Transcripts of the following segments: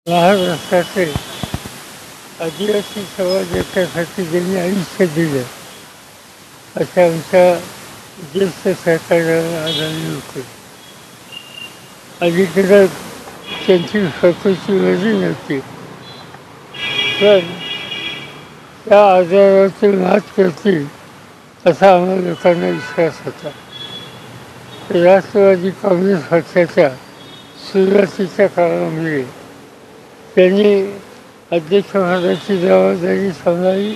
महाराष्ट्राचे आदिवासी समाज याच्यासाठी ज्यांनी आयुष्य दिलं अशा आमच्या ज्येष्ठ सहकार्याला आढळले होते. अलीकडे त्यांची स्वतःची वजी नव्हती, पण त्या आजाराची मात करतील असा आम्हा लोकांना विश्वास होता. राष्ट्रवादी काँग्रेस पक्षाच्या सुरुवातीच्या काळामध्ये त्यांनी अध्यक्षपदाची जबाबदारी सांभाळली.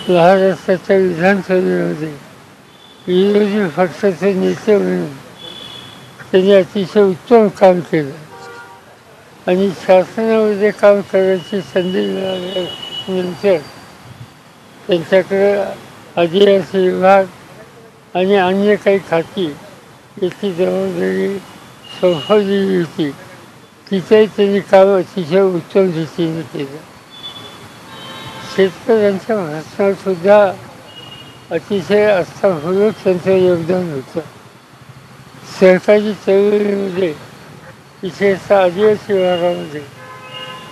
महाराष्ट्राच्या विधानसभेमध्ये विरोधी पक्षाचे नेते म्हणून त्यांनी अतिशय उत्तम काम केलं आणि शासनामध्ये काम करायची संधी मिळाल्यानंतर त्यांच्याकडे आदिवासी विभाग आणि अन्य काही खाती याची जबाबदारी सोपवलेली होती. तिथेही त्यांनी काम अतिशय उत्तम रीतीने केलं. शेतकऱ्यांच्या भाषणातसुद्धा अतिशय आस्थापूर्वक त्यांचं योगदान होतं. सहकारी चळवळीमध्ये विशेषतः आदिवासी भागामध्ये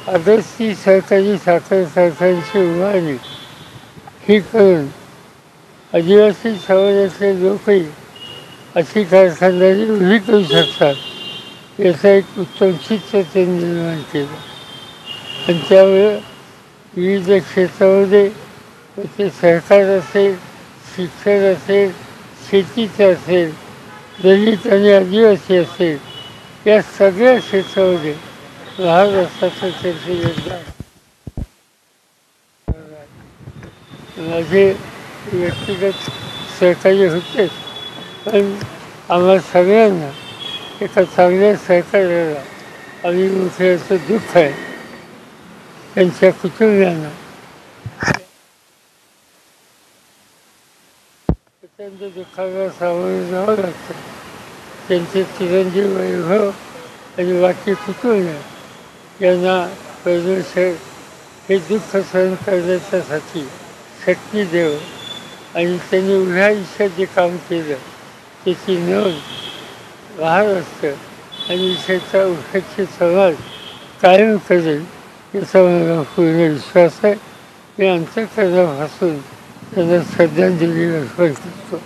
आदर्शी सहकारी साखर कारखान्यांची उभारणी ही करून आदिवासी समाजातले लोकही अशी कारखानदारी उभी करू शकतात याचा एक उत्तम चित्र त्यांनी निर्माण केलं. आणि त्यामुळे विविध क्षेत्रामध्ये ते सहकार असेल, शिक्षण असेल, शेतीचं असेल, दलित आणि आदिवासी असेल, या सगळ्या क्षेत्रामध्ये महाराष्ट्राचं त्यांचे योगदान. माझे व्यक्तिगत सहकार्य होतेच, पण आम्हा सगळ्यांना एका चांगल्या सहकार्याला अभिमुखे असं दुःख आहे. त्यांच्या कुटुंबियांना प्रचंड दुःखाला सामोरं जावं लागतं. त्यांचे चिरंजीव वैभव आणि बाकी कुटुंब यांना परमेश्वर हे दुःख सहन करण्याच्यासाठी शक्ती देव आणि त्यांनी उभ्या आयुष्यात जे काम केलं त्याची नोंद महाराष्ट्र आणि विशेषतः उपेक्षित समाज कायम करेल याचा मला पूर्ण विश्वास आहे. मी अंतःकरणापासून त्यांना श्रद्धांजली अर्पण करतो.